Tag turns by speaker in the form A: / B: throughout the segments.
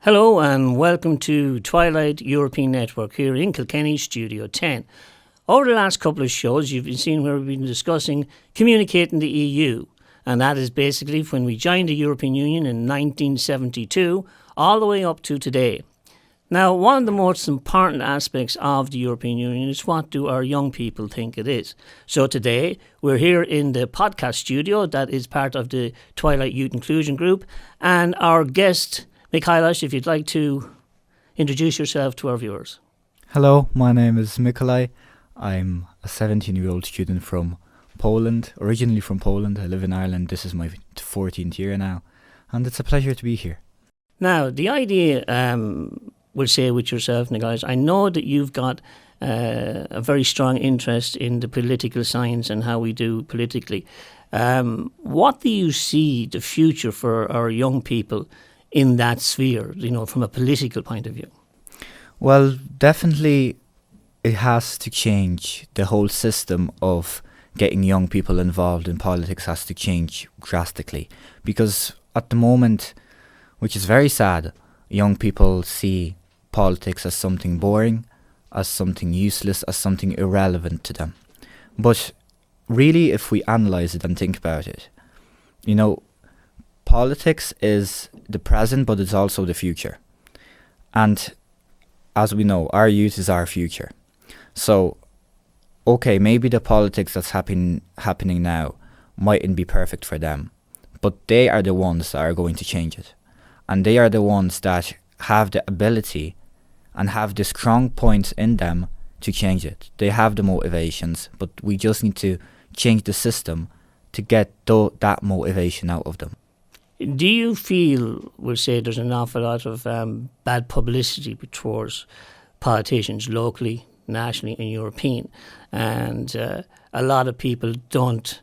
A: Hello and welcome to Twilight European Network here in Kilkenny, Studio 10. Over the last couple of shows, you've been seeing where we've been discussing communicating the EU. And that is basically when we joined the European Union in 1972, all the way up to today. Now, one of the most important aspects of the European Union is what do our young people think it is. So today, we're here in the podcast studio that is part of the Twilight Youth Inclusion Group. And our guest, Mikolas, if you'd like to introduce yourself to our viewers.
B: Hello, my name is Mikolas. I'm a 17-year-old student from Poland, originally from Poland. I live in Ireland. This is my 14th year now, and it's a pleasure to be here.
A: Now, the idea, we'll say with yourself, Mikolas, I know that you've got a very strong interest in the political science and how we do politically. What do you see the future for our young people in that sphere, from a political point of view?
B: Well, definitely it has to change. The whole system of getting young people involved in politics has to change drastically, because at the moment, which is very sad, young people see politics as something boring, as something useless, as something irrelevant to them. But really, if we analyse it and think about it, politics is the present, but it's also the future. And as we know, our youth is our future. So, okay, maybe the politics that's happening now mightn't be perfect for them, but they are the ones that are going to change it. And they are the ones that have the ability and have the strong points in them to change it. They have the motivations, but we just need to change the system to get that motivation out of them.
A: Do you feel, we'll say, there's an awful lot of bad publicity towards politicians locally, nationally and European, and a lot of people don't,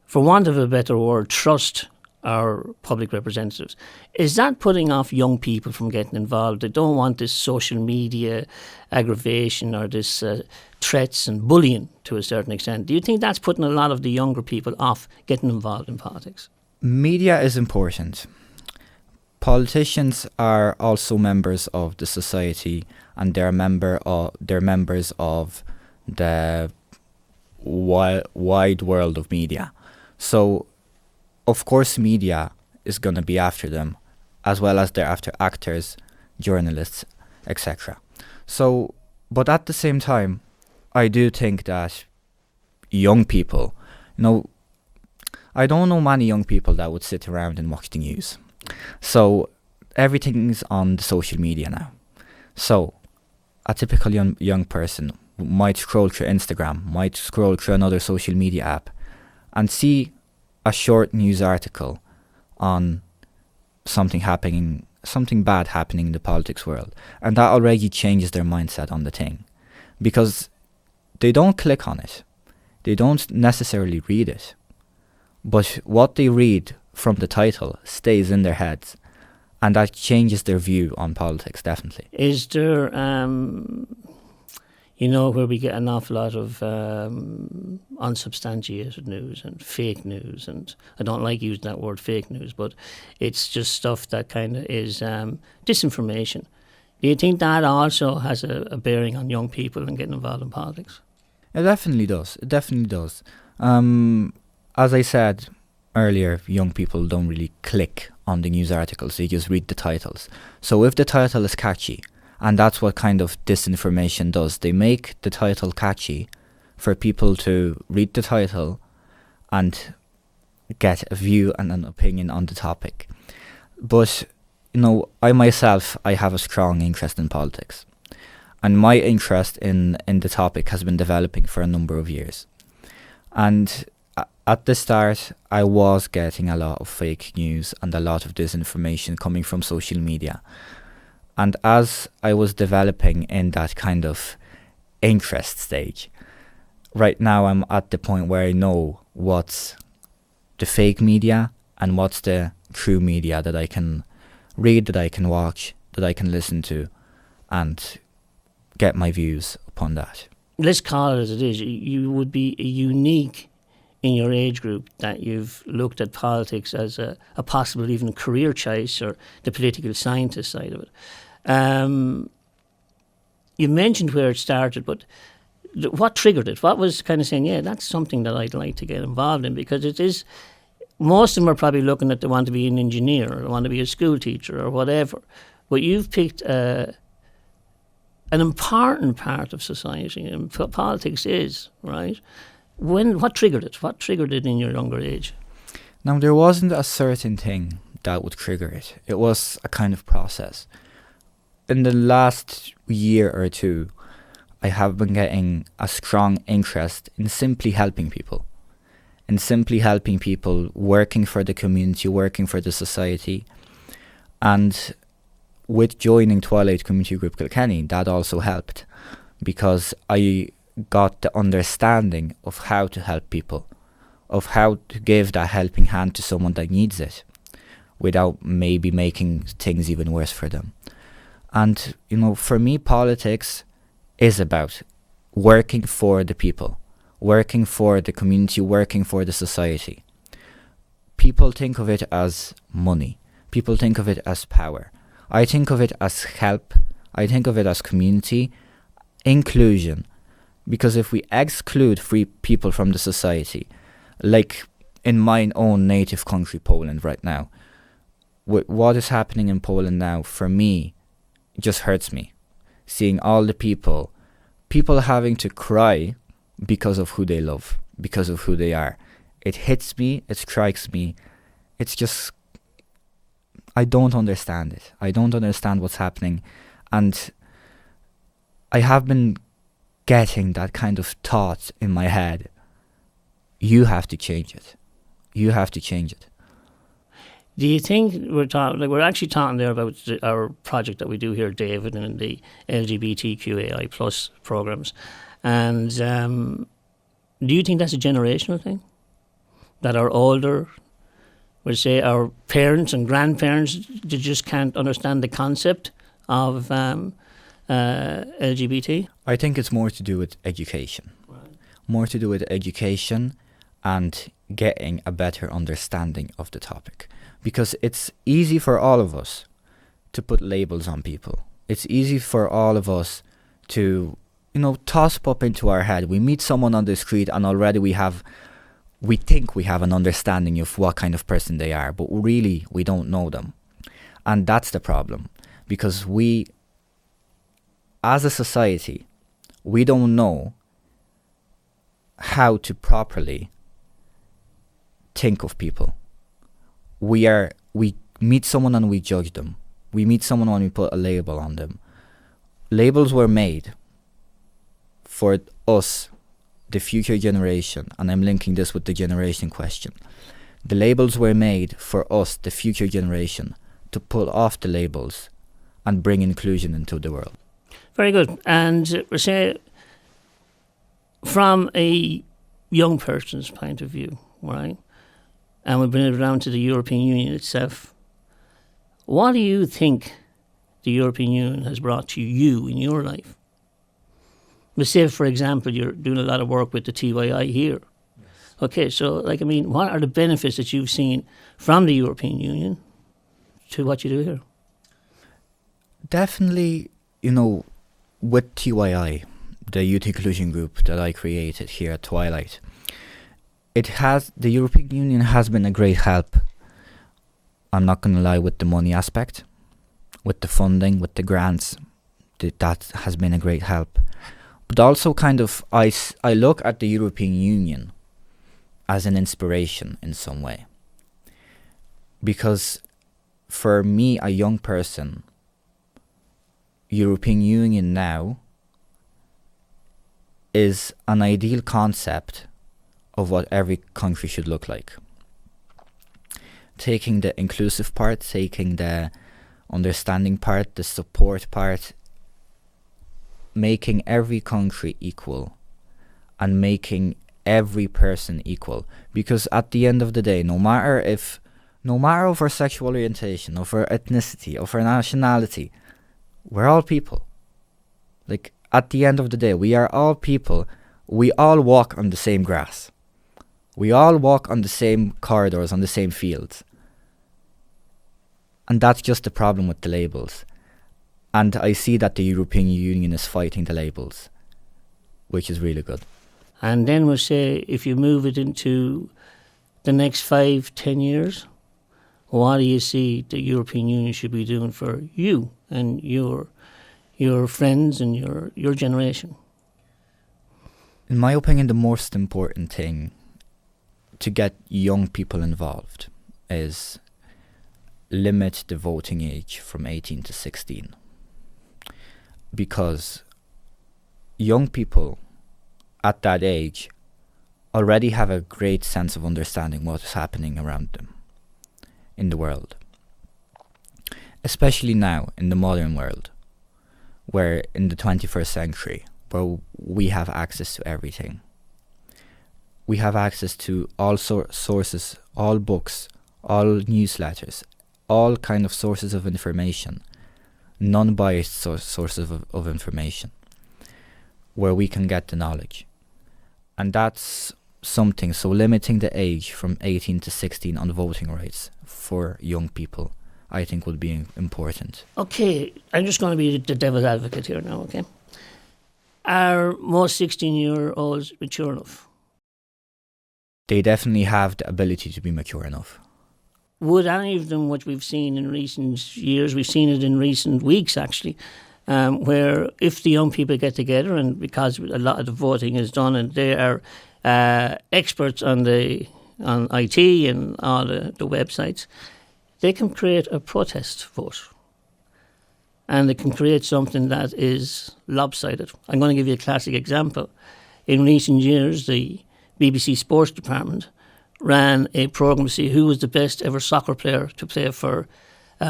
A: for want of a better word, trust our public representatives? Is that putting off young people from getting involved? They don't want this social media aggravation or this threats and bullying to a certain extent. Do you think that's putting a lot of the younger people off getting involved in politics?
B: Media is important. Politicians are also members of the society, and they're members of the wide world of media. So, of course, media is going to be after them, as well as they're after actors, journalists, etc. So, but at the same time, I do think that young people, I don't know many young people that would sit around and watch the news. So everything's on the social media now. So a typical young person might scroll through Instagram, might scroll through another social media app and see a short news article on something bad happening in the politics world. And that already changes their mindset on the thing, because they don't click on it. They don't necessarily read it. But what they read from the title stays in their heads, and that changes their view on politics, definitely.
A: Is there, where we get an awful lot of unsubstantiated news and fake news, and I don't like using that word fake news, but it's just stuff that kind of is disinformation. Do you think that also has a bearing on young people and getting involved in politics?
B: It definitely does. It definitely does. As I said earlier, young people don't really click on the news articles, they just read the titles. So if the title is catchy, and that's what kind of disinformation does, they make the title catchy for people to read the title and get a view and an opinion on the topic. But, I have a strong interest in politics. And my interest in the topic has been developing for a number of years. And at the start, I was getting a lot of fake news and a lot of disinformation coming from social media. And as I was developing in that kind of interest stage, right now I'm at the point where I know what's the fake media and what's the true media that I can read, that I can watch, that I can listen to, and get my views upon that.
A: Let's call it as it is. You would be a unique in your age group that you've looked at politics as a possible even career choice, or the political scientist side of it. You mentioned where it started, but what triggered it? What was kind of saying, yeah, that's something that I'd like to get involved in? Because it is, most of them are probably looking at they want to be an engineer or they want to be a school teacher or whatever. But you've picked an important part of society, and politics is, right? What triggered it? What triggered it in your younger age?
B: Now, there wasn't a certain thing that would trigger it. It was a kind of process. In the last year or two, I have been getting a strong interest in simply helping people. In simply helping people, working for the community, working for the society. And with joining Twilight Community Group Kilkenny, that also helped, because I got the understanding of how to help people, of how to give that helping hand to someone that needs it, without maybe making things even worse for them. And, for me, politics is about working for the people, working for the community, working for the society. People think of it as money. People think of it as power. I think of it as help. I think of it as community, inclusion. Because if we exclude free people from the society, like in my own native country, Poland, right now, what is happening in Poland now, for me, just hurts me. Seeing all the people having to cry because of who they love, because of who they are. It hits me, it strikes me. It's just, I don't understand it. I don't understand what's happening. And I have been getting that kind of thought in my head. You have to change it. You have to change it.
A: Do you think we're actually talking there about our project that we do here, David, and the LGBTQAI plus programs, and do you think that's a generational thing? That our older, we'll say our parents and grandparents, they just can't understand the concept of LGBT?
B: I think it's more to do with education. Right. More to do with education and getting a better understanding of the topic. Because it's easy for all of us to put labels on people. It's easy for all of us to, toss up into our head. We meet someone on the street and already we think we have an understanding of what kind of person they are, but really we don't know them. And that's the problem. Because we, as a society, we don't know how to properly think of people. We meet someone and we judge them. We meet someone and we put a label on them. Labels were made for us, the future generation, and I'm linking this with the generation question. The labels were made for us, the future generation, to pull off the labels and bring inclusion into the world.
A: Very good. And we say, from a young person's point of view, right? And we bring it around to the European Union itself. What do you think the European Union has brought to you in your life? We say, for example, you're doing a lot of work with the TYI here. Yes. Okay, so, what are the benefits that you've seen from the European Union to what you do here?
B: Definitely, with TYI, the youth inclusion group that I created here at Twilight, the European Union has been a great help. I'm not going to lie, with the money aspect, with the funding, with the grants, that has been a great help. But also I look at the European Union as an inspiration in some way. Because for me, a young person, European Union now is an ideal concept of what every country should look like. Taking the inclusive part, taking the understanding part, the support part, making every country equal and making every person equal. Because at the end of the day, no matter of our sexual orientation, of our ethnicity, of our nationality, we're all people. At the end of the day, we are all people. We all walk on the same grass. We all walk on the same corridors, on the same fields. And that's just the problem with the labels. And I see that the European Union is fighting the labels, which is really good.
A: And then we'll say, if you move it into the next 5-10 years, what do you see the European Union should be doing for you and your friends and your generation?
B: In my opinion, the most important thing to get young people involved is limit the voting age from 18 to 16. Because young people at that age already have a great sense of understanding what is happening around them in the world. Especially now in the modern world, where in the 21st century, where we have access to everything. We have access to all sources, all books, all newsletters, all kind of sources of information, non-biased sources of information, where we can get the knowledge. And that's something, so limiting the age from 18 to 16 on voting rights for young people, I think would be important.
A: Okay, I'm just going to be the devil's advocate here now, okay? Are most 16-year-olds mature enough?
B: They definitely have the ability to be mature enough.
A: Would any of them, what we've seen in recent years, we've seen it in recent weeks actually, where if the young people get together, and because a lot of the voting is done and they are experts on IT and all the websites, they can create a protest vote. And they can create something that is lopsided. I'm going to give you a classic example. In recent years, the BBC Sports Department ran a programme to see who was the best ever soccer player to play for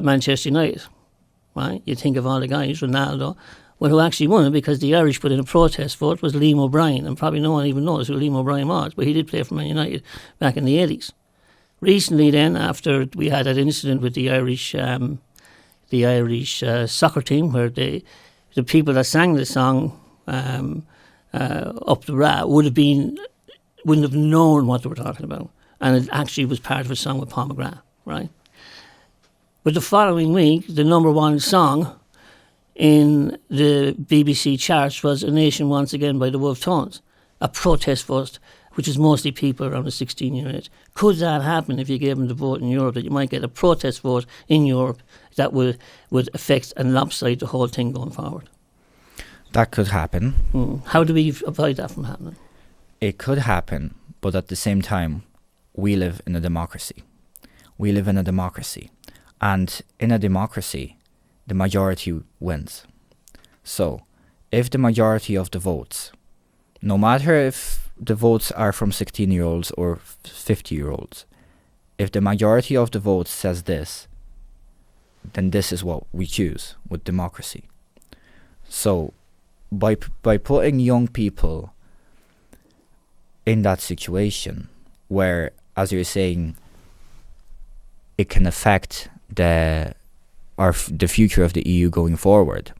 A: Manchester United. Right? You think of all the guys, Ronaldo. Well, who actually won it, because the Irish put in a protest vote, was Liam O'Brien. And probably no one even knows who Liam O'Brien was, but he did play for Man United back in the 80s. Recently then, after we had that incident with the Irish soccer team, where the people that sang the song Up the Ra wouldn't have known what they were talking about. And it actually was part of a song with Paul McGrath, right? But the following week, the number one song in the BBC charts was A Nation Once Again by the Wolf Tones, a protest vote, which is mostly people around the 16-year age. Could that happen if you gave them the vote in Europe, that you might get a protest vote in Europe that would affect and lopside the whole thing going forward?
B: That could happen.
A: How do we avoid that from happening?
B: It could happen, but at the same time, we live in a democracy. We live in a democracy. And in a democracy, the majority wins. So, if the majority of the votes, no matter if the votes are from 16-year-olds or 50-year-olds, if the majority of the votes says this, then this is what we choose with democracy. So, by putting young people in that situation where, as you're saying, it can affect the future of the EU going forward,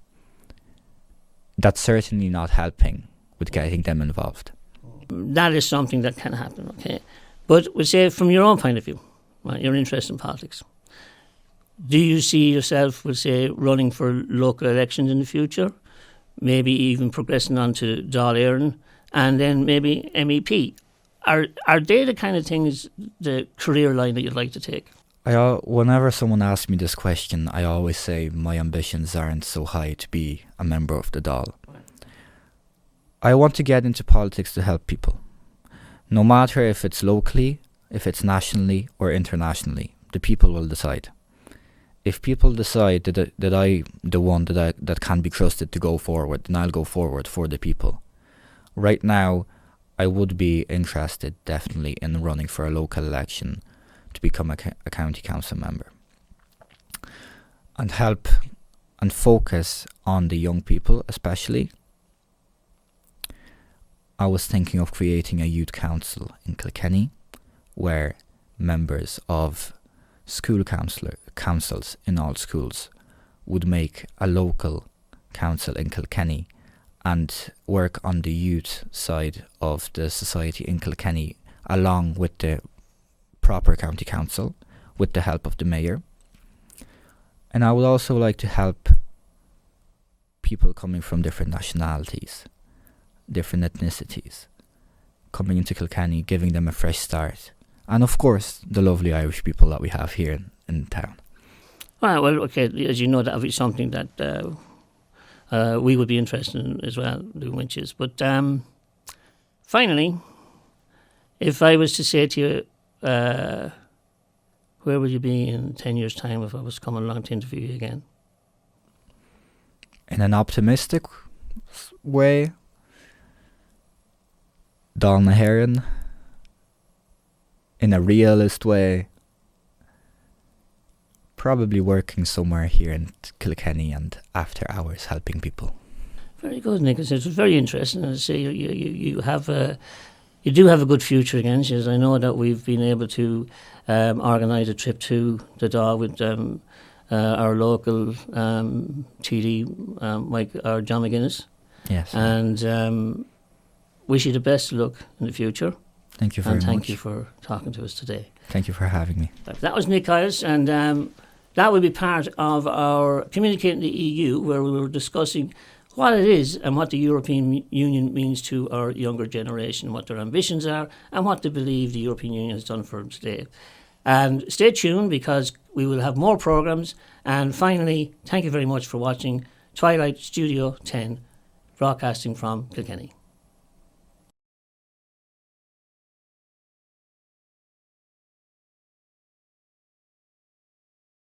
B: that's certainly not helping with getting them involved.
A: That is something that can happen, okay? But we'll say from your own point of view, right, your interest in politics, do you see yourself, we'll say, running for local elections in the future, maybe even progressing on to Dáil Éireann, and then maybe MEP? Are they the kind of things, the career line that you'd like to take?
B: Whenever someone asks me this question, I always say my ambitions aren't so high to be a member of the Dáil. I want to get into politics to help people. No matter if it's locally, if it's nationally or internationally, the people will decide. If people decide that I'm the one that can be trusted to go forward, then I'll go forward for the people. Right now, I would be interested definitely in running for a local election to become a county council member and help and focus on the young people especially. I was thinking of creating a youth council in Kilkenny where members of school councils in all schools would make a local council in Kilkenny and work on the youth side of the society in Kilkenny along with the proper county council, with the help of the mayor. And I would also like to help people coming from different nationalities, different ethnicities, coming into Kilkenny, giving them a fresh start. And of course, the lovely Irish people that we have here in town.
A: Well, okay, as you know, that would be something that we would be interested in as well, doing witches. But finally, if I was to say to you, where will you be in 10 years' time if I was coming along to interview you again?
B: In an optimistic way, Dáil Heron. In a realist way, probably working somewhere here in Kilkenny and after hours helping people.
A: Very good, Nicholas. It was very interesting. As I say, you do have a good future again. As I know that we've been able to organise a trip to the Dáil with our local TD, John McGuinness.
B: Yes.
A: And wish you the best of luck in the future.
B: Thank you very much.
A: And thank you for talking to us today.
B: Thank you for having me.
A: That was Mikolas, and that will be part of our Communicating the EU, where we were discussing what it is and what the European Union means to our younger generation, what their ambitions are, and what they believe the European Union has done for them today. And stay tuned, because we will have more programmes. And finally, thank you very much for watching Twilight Studio 10, broadcasting from Kilkenny.